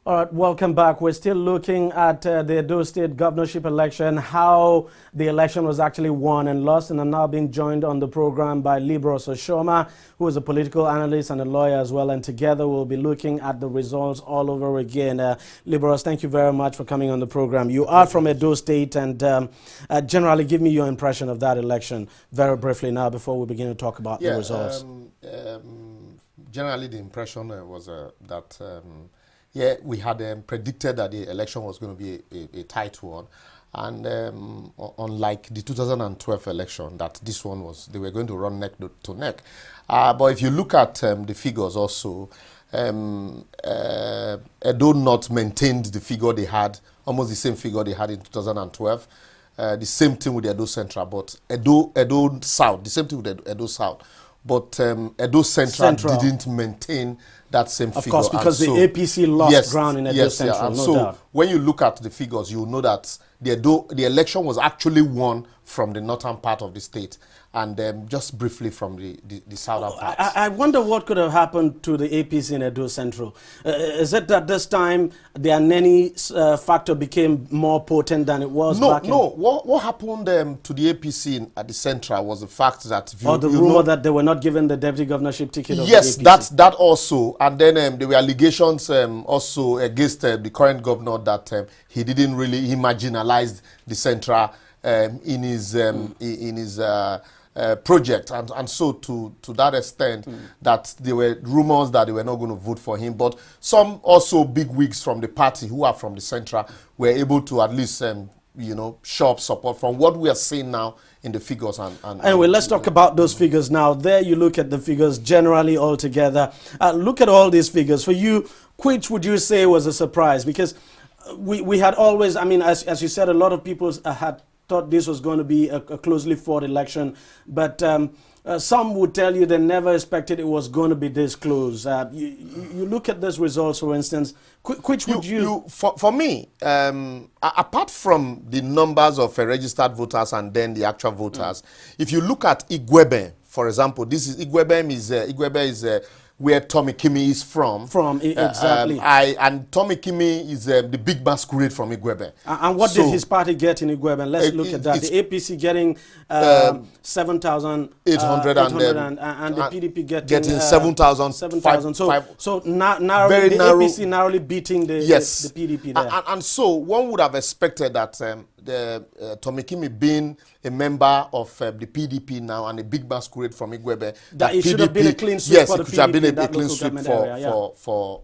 All right, welcome back. We're still looking at the Edo State governorship election, how the election was actually won and lost, and I'm now being joined on the program by Libros Oshoma, who is a political analyst and a lawyer as well, and together we'll be looking at the results all over again. Libros, thank you very much for coming on the program. You are from Edo State, and generally give me your impression of that election very briefly now before we begin to talk about the results. Generally the impression was that yeah, we had predicted that the election was going to be a tight one. And unlike the 2012 election, that this one was, they were going to run neck to neck. But if you look at the figures also, Edo North maintained the figure they had, almost the same figure they had in 2012. The same thing with Edo Central, but Edo South, the same thing with Edo South. But Edo Central didn't maintain that same figure. Of course, because the APC lost ground in Edo Central, no so doubt. When you look at the figures, you will know that the election was actually won from the northern part of the state, and just briefly from the southern part. I wonder what could have happened to the APC in Edo Central. Is it that this time the Aneni factor became more potent than it was back in? No. What happened to the APC at the Central was the fact that... the rumor that they were not given the deputy governorship ticket of yes, the APC. that also. And then there were allegations also against the current governor that he didn't really, he marginalized the Central in his project, and so to that extent that there were rumors that they were not going to vote for him. But some also big wigs from the party who are from the Central were able to at least show up support from what we are seeing now in the figures. Anyway, let's talk about those figures now. There you look at the figures generally all together. Look at all these figures. For you, which would you say was a surprise? Because we had always, I mean, as you said, a lot of people had thought this was going to be a closely fought election, but some would tell you they never expected it was going to be this close. You look at these results, for instance, which would you... For me, apart from the numbers of registered voters and then the actual voters, if you look at Igwebe, for example, Igwebe is where Tommy Kimi is from. Exactly. And Tommy Kimi is the big masquerade from Igwebe. And what did his party get in Igwebe? Let's look at that. The APC getting 7,800 and the PDP getting 7,000. So narrowly, the APC narrowly beating the PDP there. And so one would have expected that Tommy Kimi being a member of the PDP now and a big masquerade from Igwebe, that it should have been a clean sweep for the PDP. Yes, it could have been a clean sweep for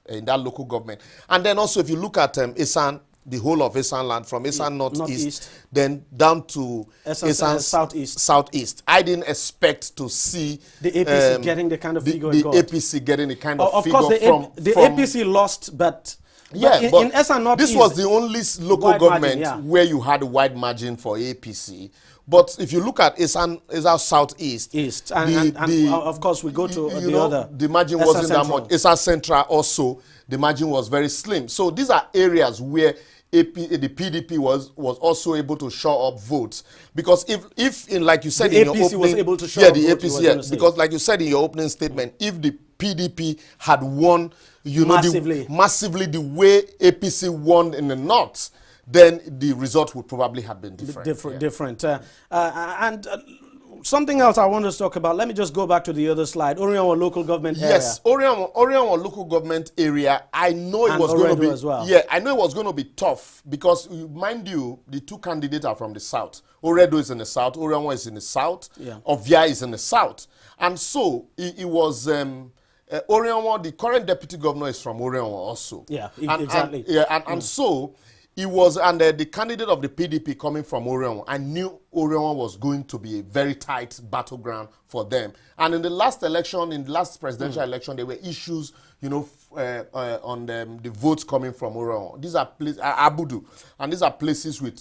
in that local government. And then also if you look at Esan, the whole of Esan land, from Esan Northeast, then down to Esan Southeast. I didn't expect to see the APC getting the kind of figure it got. The APC getting the kind of figure. Of course, the APC lost, but... Yeah, in Esan Northeast, this was the only local government where you had a wide margin for APC. But if you look at Esan Southeast, and of course we go to the other. The margin wasn't that much. Esan Central also, the margin was very slim. So these are areas where the PDP was also able to show up votes, because if in, like you said, the in APC your opening, was able to show up the votes, APC, because like you said in your opening statement, if the PDP had won, massively the way APC won in the north, then the result would probably have been different. Something else I want to talk about. Let me just go back to the other slide. Orion local government area. Yes, Orion local government area. I know it was going to be as well. Yeah, I know it was going to be tough, because mind you, the two candidates are from the south. Oredo is in the south. Orion is in the south. Yeah. Ovia is in the south, and so it was. Orion, the current deputy governor is from Orion also. Yeah, exactly. And so it was, and the candidate of the PDP coming from Orion, I knew Orion was going to be a very tight battleground for them. And in the last election, in the last presidential election, there were issues, on the votes coming from Orion. These are places, Abudu, and these are places with,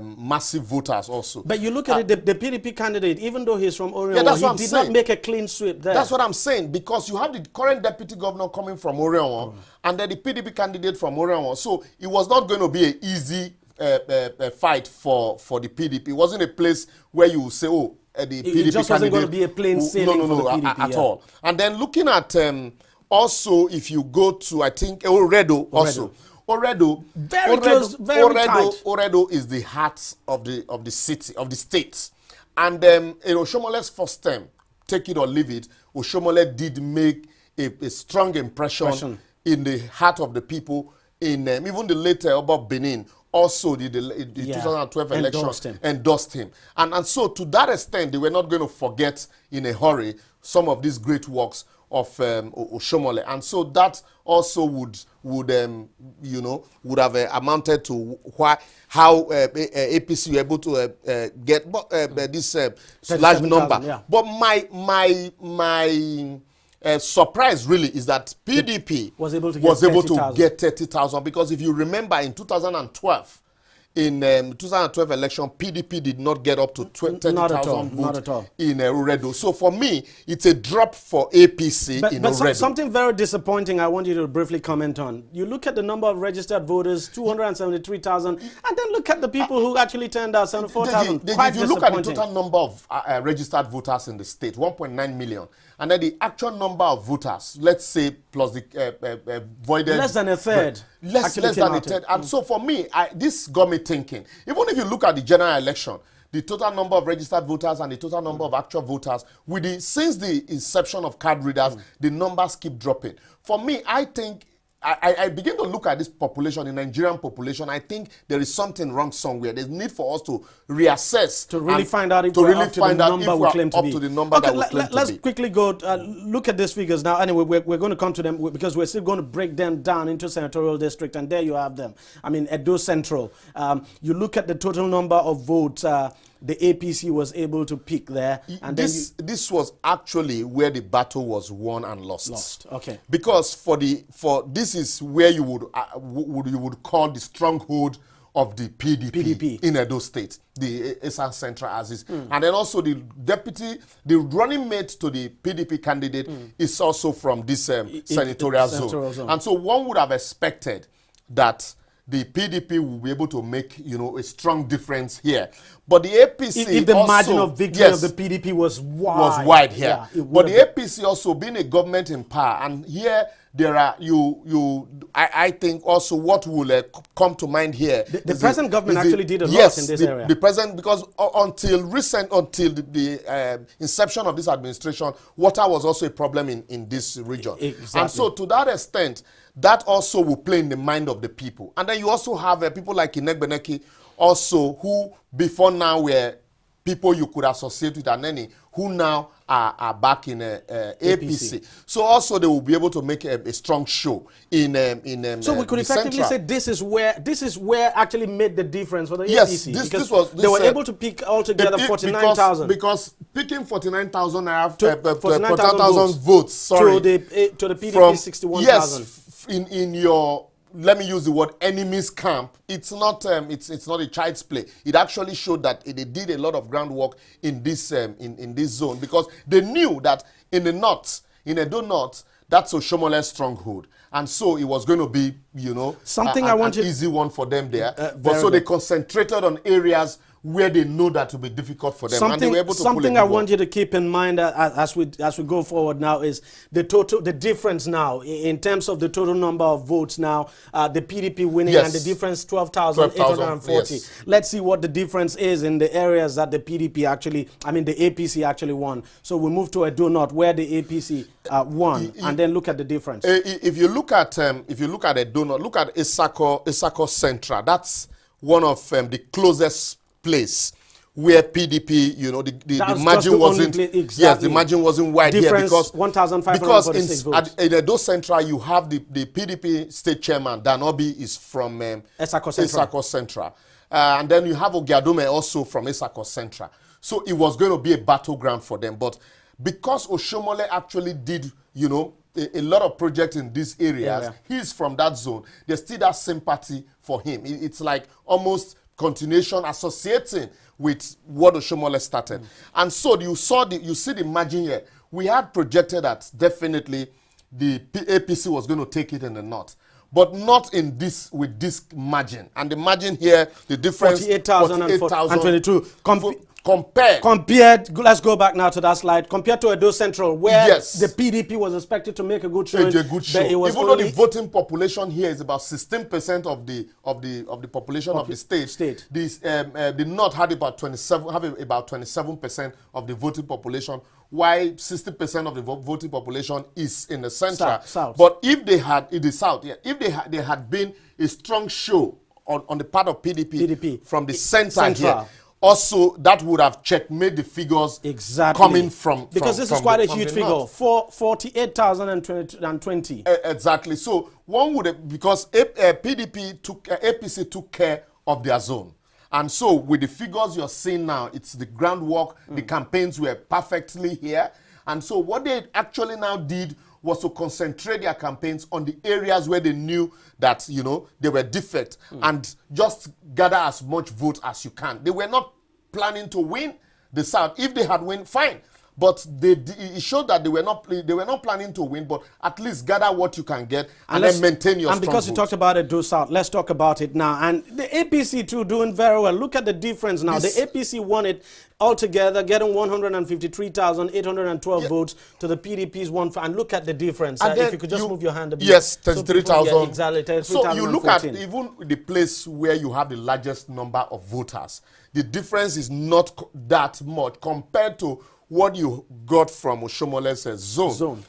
massive voters also. But you look at it, the PDP candidate, even though he's from Orion, he did not make a clean sweep there. That's what I'm saying, because you have the current deputy governor coming from Orion, and then the PDP candidate from Orion. So it was not going to be an easy fight for the PDP. It wasn't a place where you say, the PDP just wasn't going to be a plain sailing for the PDP, at all. And then looking at Also, if you go to, I think, Oredo also. Oredo, very close, very tight. Oredo is the heart of the city, of the state. And in Oshomole's first term, take it or leave it, Oshomole did make a strong impression in the heart of the people. In even the later about Benin, also the 2012 election endorsed him. And so to that extent, they were not going to forget in a hurry some of these great works of Oshomole. And so that also would have amounted to how APC were able to get this large number. Yeah. But my surprise really is that PDP was able to get 30,000, because if you remember in 2012, in 2012 election, PDP did not get up to 30,000 votes in Oredo. So for me, it's a drop for APC in Oredo. Something very disappointing I want you to briefly comment on. You look at the number of registered voters, 273,000, and then look at the people who actually turned out, 74,000. If you look at the total number of registered voters in the state, 1.9 million, and then the actual number of voters, let's say, plus the voided... Less than a third. Less than a third. And so for me, this got me thinking. Even if you look at the general election, the total number of registered voters and the total number of actual voters, since the inception of card readers, the numbers keep dropping. For me, I think... I begin to look at this population, the Nigerian population. I think there is something wrong somewhere. There's need for us to reassess. To really find out if we're up to the number we claim to be. Okay, let's quickly go look at these figures now. Anyway, we're going to come to them because we're still going to break them down into senatorial district, and there you have them. I mean, Edo Central. You look at the total number of votes the APC was able to pick there. And this was actually where the battle was won and lost. Okay. Because this is where you would call the stronghold of the PDP in Edo State, the Esan Central Axis. And then also the running mate to the PDP candidate is also from this senatorial zone. And so one would have expected that the PDP will be able to make, a strong difference here. But the APC if the margin of victory of the PDP was wide here. Yeah, but the APC also being a government in power, and here there are I think also what will come to mind here. The present government actually did a lot in this area. The present, because until the inception of this administration, water was also a problem in this region. Exactly. And so to that extent, that also will play in the mind of the people. And then you also have people like Inegbeneki also, who before now were people you could associate with Aneni, who now are back in APC. So also they will be able to make a strong show in so we could effectively say this is where actually made the difference for the APC. They were able to pick altogether 49,000. Because picking 49,000 votes, sorry, to the PDP 61,000. Yes, in your, let me use the word, enemy's camp, it's not a child's play. It actually showed that they did a lot of groundwork in this in this zone, because they knew that in the north, in Edo North, that's Oshomole's stronghold, and so it was going to be an easy one for them there. But so they concentrated on areas where they know that will be difficult for them, and they were able to something I want you to keep in mind as we go forward now is the difference now in terms of the total number of votes now, the PDP winning, and the difference 12,840. Yes. Let's see what the difference is in the areas that the PDP the APC actually won. So we move to Edo North, where the APC won, and then look at the difference. If you look at Edo North, look at Isako Central. That's one of the closest place where PDP, the margin wasn't the margin wasn't wide here, because 1,546 votes. In Edo Central you have the PDP state chairman Danobi is from Isako Central, and then you have Ogiadome also from Isako Central. So it was going to be a battleground for them, but because Oshomole actually did a lot of projects in these areas, he's from that zone, there's still that sympathy for him. It's like almost continuation associating with what Oshomole started. And so you see the margin here. We had projected that definitely the APC was going to take it in the north, but not with this margin. And the margin here, the difference 48,022 Compared, let's go back now to that slide. Compared to Edo Central, where the PDP was expected to make a good showing. Even though the voting population here is about 16% of the population of the state. The North had about 27% of the voting population, while 60% of the voting population is in the central. South. But if they had in the south, if they had been a strong show on the part of PDP from the center here, also that would have checkmate the figures coming from because this is quite a huge figure, 48,020. Exactly. So one would, because APC took care of their zone. And so with the figures you're seeing now, it's the groundwork, the campaigns were perfectly here. And so what they actually now did was to concentrate their campaigns on the areas where they knew that, you know, they were defect and just gather as much vote as you can. They were not planning to win the South. If they had won, fine. But it showed that they were not planning to win, but at least gather what you can get and then maintain your strong And because you talked about Edo South, let's talk about it now. And the APC too doing very well. Look at the difference now. The APC won it altogether, getting 153,812 votes to the PDP's one. And look at the difference. If you could just move your hand a bit. Yes, 33,000. Exactly, 33,014. So you look at even the place where you have the largest number of voters. The difference is not that much compared to what you got from Oshomole's zone.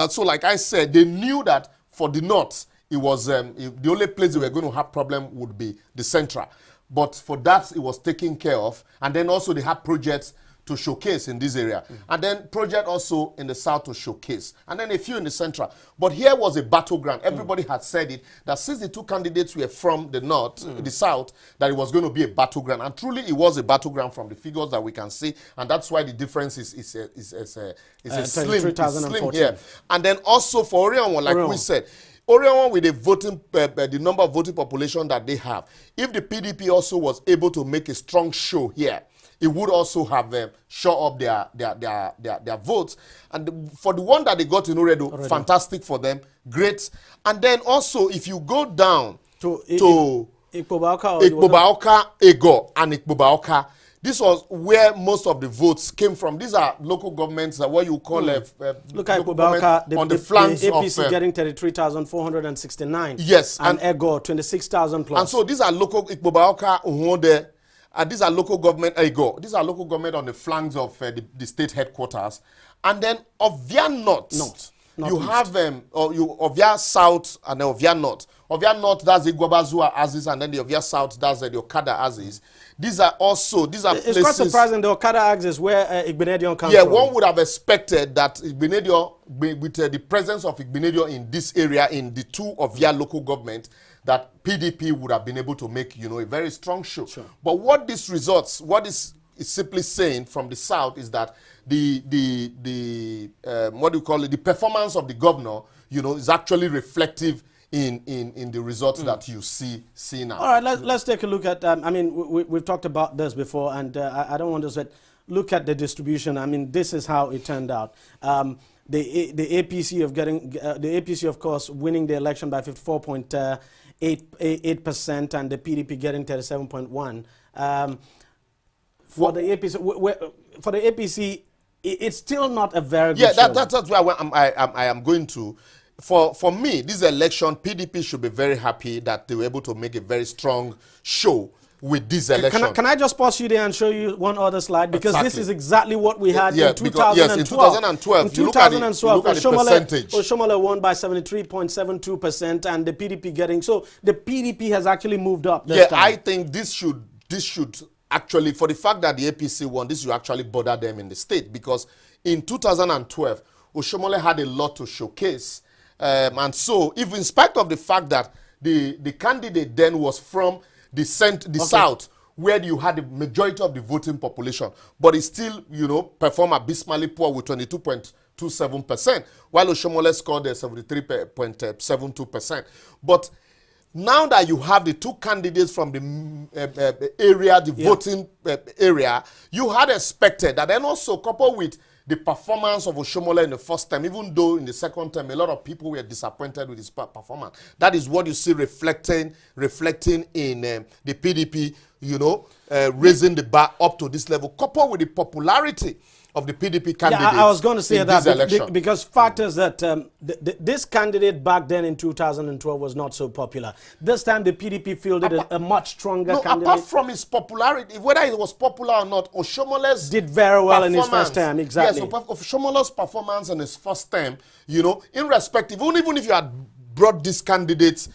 So like I said, they knew that for the North, it was the only place they were going to have problem would be the Central. But for that, it was taken care of. And then also they had projects to showcase in this area. And then project also in the South to showcase. And then a few in the Central. But here was a battleground. Everybody had said it, that since the two candidates were from the North, the South, that it was going to be a battleground. And truly it was a battleground from the figures that we can see. And that's why the difference is slim here. And then also for Orion, like we said, Orion with the number of voting population that they have, if the PDP also was able to make a strong show here, it would also have show up their votes. And for the one that they got in Oredo, fantastic for them, great. And then also, if you go down to Ikpobaoka, Ego, and Ikpobaoka, this was where most of the votes came from. These are local governments, what you call look at Ikpobaoka, on the flanks the APC getting 33,469. Yes, and Ego 26,000 plus. And so these are local Ikpobaoka, Uhonde. These are local government, these are local government on the flanks of the state headquarters. And then Ovia North, you have Ovia South and then Ovia North. Ovia North, that's the Gwabazua Aziz, and then the Ovia South, that's the Okada Aziz. These are places. It's quite surprising the Okada Aziz where Igbenedion comes from. Yeah, one would have expected that Igbenedion, with the presence of Igbenedion in this area, in the two Ovia local government, that PDP would have been able to make, you know, a very strong show. Sure. But what this results, what is simply saying from the South is that the performance of the governor, you know, is actually reflective in the results that you see now. All right, let's take a look at, I mean, we've talked about this before, and I don't want to say, look at the distribution. I mean, this is how it turned out. The APC of course, winning the election by 54.8%, and the PDP getting 37.1%. For the APC, it's still not a very good show. That's where I am going to. For me, this election, PDP should be very happy that they were able to make a very strong show with this election. Can I just pause you there and show you one other slide? Because this is exactly what we had in 2012. Yes, in 2012. In 2012, look at the percentage. Oshomole won by 73.72%, and the PDP getting... So the PDP has actually moved up this time. I think this should actually, for the fact that the APC won, this should actually bother them in the state. Because in 2012, Oshomole had a lot to showcase. And so, if in spite of the fact that the candidate then was from the South, where you had the majority of the voting population, but it still, you know, performed abysmally poor with 22.27%, while Oshomole scored 73.72%. But now that you have the two candidates from the area, the voting area, you had expected that, and also coupled with the performance of Oshomola in the first term, even though in the second term a lot of people were disappointed with his performance. That is what you see reflecting in the PDP, you know, raising the bar up to this level, coupled with the popularity of the PDP candidate. Yeah, I was going to say that because fact is that this candidate back then in 2012 was not so popular. This time the PDP fielded a much stronger candidate. Apart from his popularity, whether it was popular or not, Oshomola's did very well in his first term. Exactly. Yes, Oshomola's performance in his first term, you know, irrespective, even if you had brought these candidates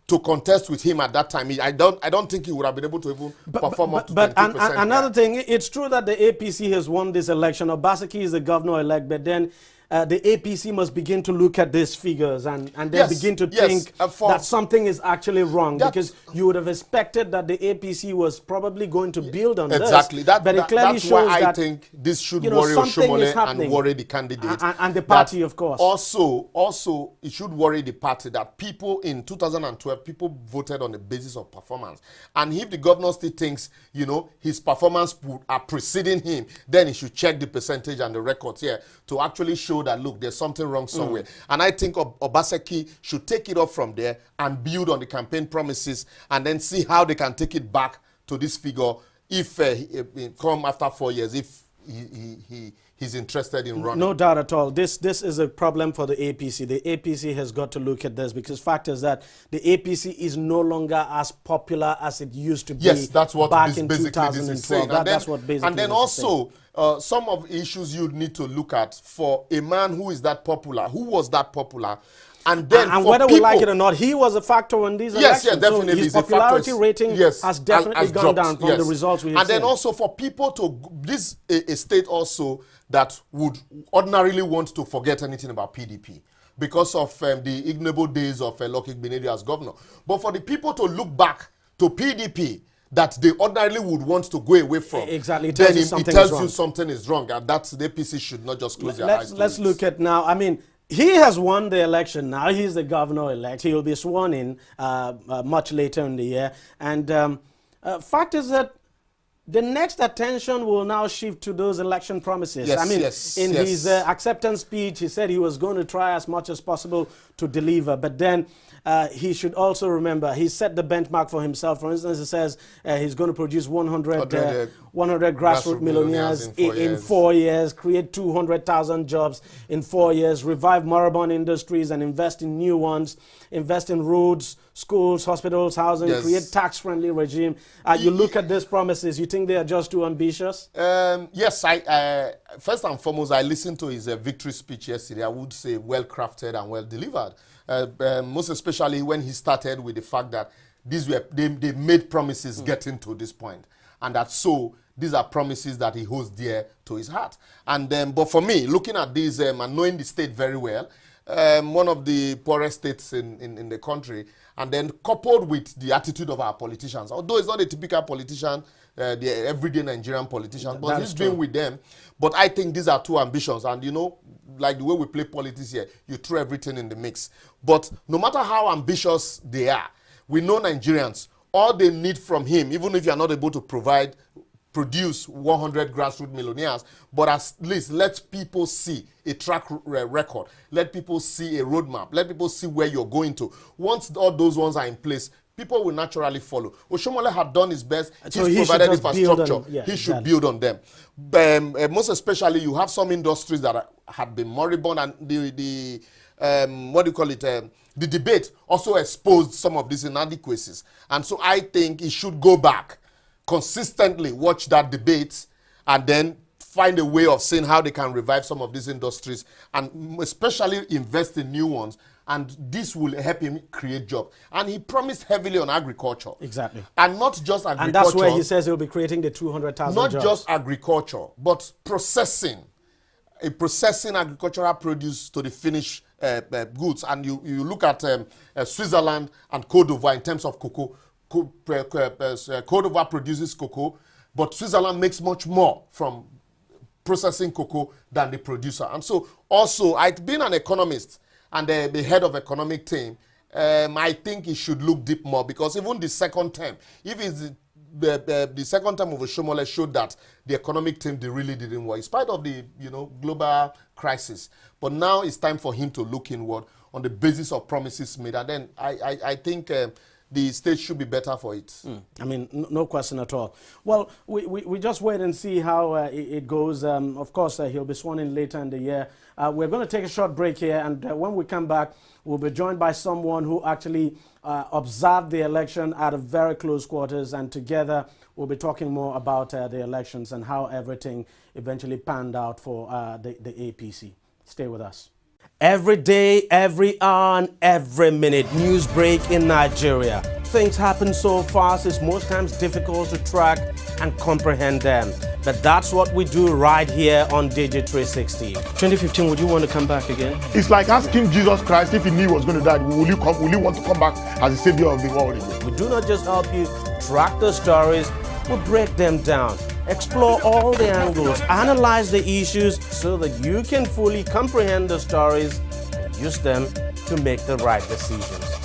to contest with him at that time, I don't think he would have been able to even perform up to 20%. Another thing, it's true that the APC has won this election. Obaseki is the governor-elect, but then the APC must begin to look at these figures and then begin to think that something is actually wrong, because you would have expected that the APC was probably going to build on this. Exactly. But it clearly that's shows why that I think this should worry Oshomole and worry the candidate. And the party, of course. Also, it should worry the party that people in 2012, people voted on the basis of performance. And if the governor still thinks, you know, his performance are preceding him, then he should check the percentage and the records here to actually show that, look, there's something wrong somewhere. And I think Obaseki should take it up from there and build on the campaign promises and then see how they can take it back to this figure if come after 4 years, if he's interested in running. No doubt at all. This is a problem for the APC. The APC has got to look at this, because fact is that the APC is no longer as popular as it used to be. Yes, that's what back in basically 2012. this is saying. That's what basically. And then also some of the issues you need to look at for a man who is that popular, who was that popular. And then and whether we like it or not, he was a factor in these elections. Yes, definitely. So his popularity rating has definitely gone down from the results we have seen. And then also for people to, this a state also that would ordinarily want to forget anything about PDP because of the ignoble days of Lucky Benedi as governor. But for the people to look back to PDP that they ordinarily would want to go away from, exactly, then it tells you something is wrong. And that's the APC should not just close their eyes to Let's look at now, I mean, he has won the election now. He's the governor-elect. He will be sworn in much later in the year. And fact is that the next attention will now shift to those election promises. Yes, I mean, in his acceptance speech, he said he was going to try as much as possible to deliver. But then he should also remember, he set the benchmark for himself. For instance, he says he's going to produce 100 grassroots millionaires in 4 years, create 200,000 jobs in 4 years, revive moribund industries and invest in new ones, invest in roads, schools, hospitals, housing, create tax-friendly regime. You look at these promises, you think they are just too ambitious? Yes, I first and foremost, I listened to his victory speech yesterday. I would say well-crafted and well-delivered. Most especially when he started with the fact that they made promises getting to this point, and that so these are promises that he holds dear to his heart. And but for me, looking at these and knowing the state very well, one of the poorest states in the country, and then coupled with the attitude of our politicians, although it's not a typical politician, the everyday Nigerian politician, but he's been with them. But I think these are too ambitious, and you know, like the way we play politics here, you throw everything in the mix. But no matter how ambitious they are, we know Nigerians, all they need from him, even if you are not able to produce 100 grassroots millionaires, but at least let people see a track record, let people see a roadmap, let people see where you're going to. Once all those ones are in place, people will naturally follow. Oshomole had done his best. So he's provided infrastructure. He should build on them. Most especially, you have some industries that had been moribund, and the what do you call it? The debate also exposed some of these inadequacies. And so I think he should go back, consistently watch that debate, and then find a way of seeing how they can revive some of these industries, and especially invest in new ones. And this will help him create jobs. And he promised heavily on agriculture. Exactly. And not just agriculture. And that's where he says he'll be creating the 200,000 jobs. Not just agriculture, but processing. Processing agricultural produce to the finished goods. And you look at Switzerland and Cote d'Ivoire in terms of cocoa. Cote d'Ivoire produces cocoa, but Switzerland makes much more from processing cocoa than the producer. And so also, I've been an economist and the head of economic team, I think he should look deep more, because even the second term, if he's the second term of Oshomole showed that the economic team really didn't work, in spite of the global crisis. But now it's time for him to look inward on the basis of promises made, and then I think the state should be better for it. I mean, no question at all. Well, we just wait and see how it goes. Of course, he'll be sworn in later in the year. We're going to take a short break here, and when we come back, we'll be joined by someone who actually observed the election at a very close quarters, and together we'll be talking more about the elections and how everything eventually panned out for the APC. Stay with us. Every day, every hour, and every minute, news break in Nigeria. Things happen so fast, it's most times difficult to track and comprehend them. But that's what we do right here on DEJI360. 2015, would you want to come back again? It's like asking Jesus Christ if he knew he was going to die, will you want to come back as the savior of the world again? We do not just help you track the stories, we break them down, explore all the angles, analyze the issues so that you can fully comprehend the stories and use them to make the right decisions.